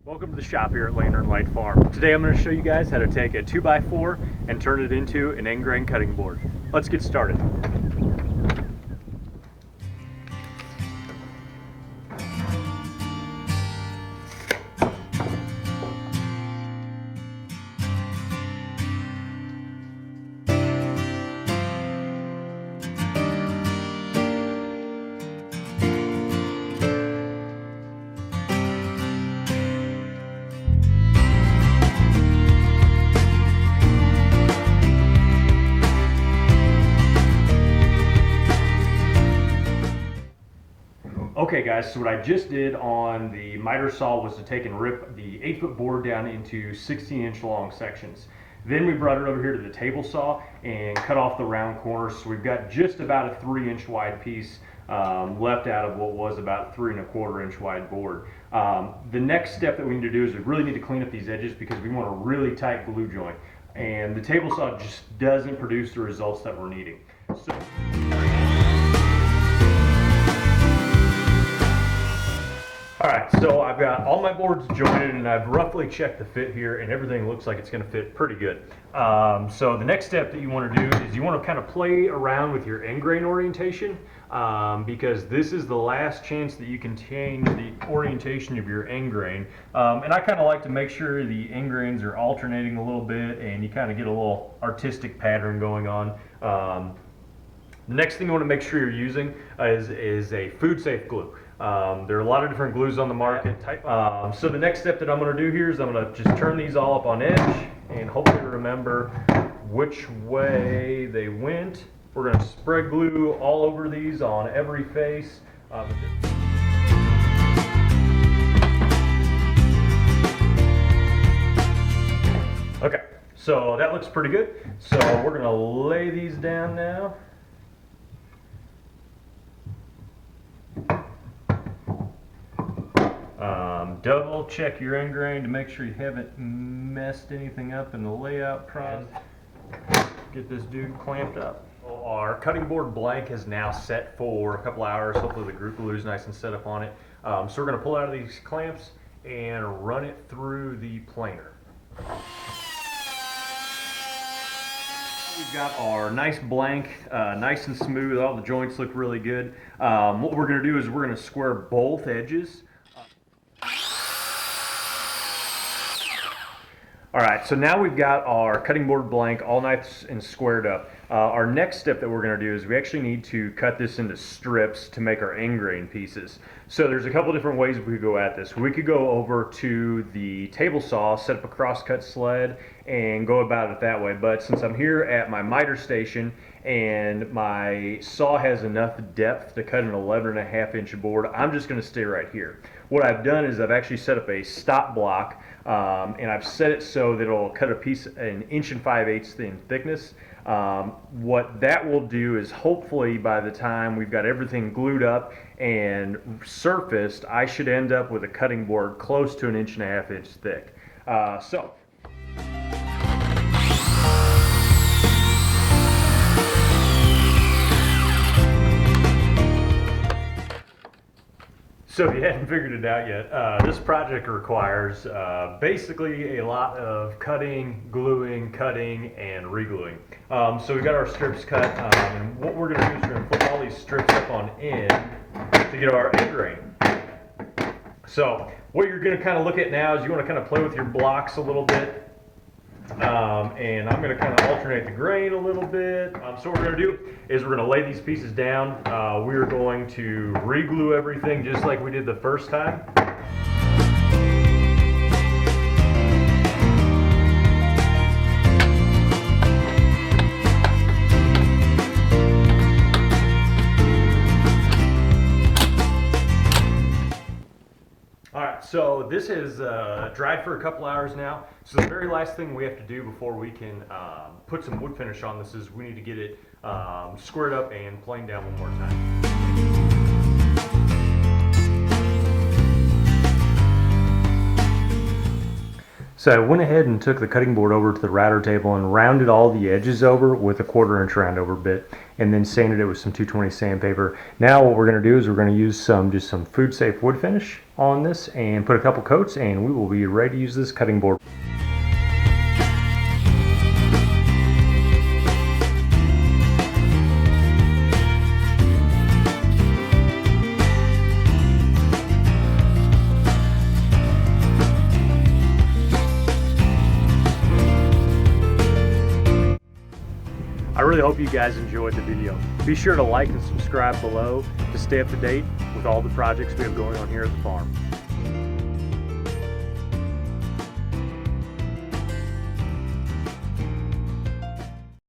Welcome to the shop here at Lantern Light Farm. Today I'm going to show you guys how to take a 2x4 and turn it into an end grain cutting board. Let's get started. Okay guys, so what I just did on the miter saw was to take and rip the 8-foot board down into 16-inch long sections. Then we brought it over here to the table saw and cut off the round corners, so we've got just about a 3-inch wide piece left out of what was about a 3¼ inch wide board. The next step that we need to do is we really need to clean up these edges because we want a really tight glue joint, and the table saw just doesn't produce the results that we're needing. Alright, so I've got all my boards jointed and I've roughly checked the fit here and everything looks like it's going to fit pretty good. So the next step that you want to do is you want to kind of play around with your end grain orientation because this is the last chance that you can change the orientation of your end grain. And I kind of like to make sure the end grains are alternating a little bit and you kind of get a little artistic pattern going on. The next thing you want to make sure you're using is a food safe glue. There are a lot of different glues on the market. So the next step that I'm going to do here is I'm going to just turn these all up on edge and hopefully remember which way they went. We're going to spread glue all over these on every face. Okay, so that looks pretty good. So we're going to lay these down now. Double check your end grain to make sure you haven't messed anything up in the layout process. Get this dude clamped up. Our cutting board blank is now set for a couple hours. Hopefully the group glue is nice and set up on it. So we're going to pull out of these clamps and run it through the planer. We've got our nice blank, nice and smooth. All the joints look really good. What we're going to do is we're going to square both edges. Alright, so now we've got our cutting board blank all nice and squared up. Our next step that we're going to do is we actually need to cut this into strips to make our end grain pieces. So there's a couple different ways we could go at this. We could go over to the table saw, set up a crosscut sled, and go about it that way. But since I'm here at my miter station and my saw has enough depth to cut an 11½ inch board, I'm just going to stay right here. What I've done is I've actually set up a stop block and I've set it so that it'll cut a piece an 1 5/8 in thickness. What that will do is hopefully by the time we've got everything glued up and surfaced, I should end up with a cutting board close to an 1½ inch thick. So if you hadn't figured it out yet, this project requires basically a lot of cutting, gluing, cutting, and re-gluing. So we've got our strips cut, and what we're going to do is we're going to put all these strips up on end to get our end grain. So what you're going to kind of look at now is you want to kind of play with your blocks a little bit. And I'm going to kind of alternate the grain a little bit. So what we're going to do is we're going to lay these pieces down. We're going to re-glue everything just like we did the first time. So this has dried for a couple hours now. So the very last thing we have to do before we can put some wood finish on this is we need to get it squared up and planed down one more time. So I went ahead and took the cutting board over to the router table and rounded all the edges over with a 1/4 inch roundover bit, and then sanded it with some 220 sandpaper. Now what we're going to do is we're going to use just some food safe wood finish on this and put a couple coats, and we will be ready to use this cutting board. I really hope you guys enjoyed the video. Be sure to like and subscribe below to stay up to date with all the projects we have going on here at the farm.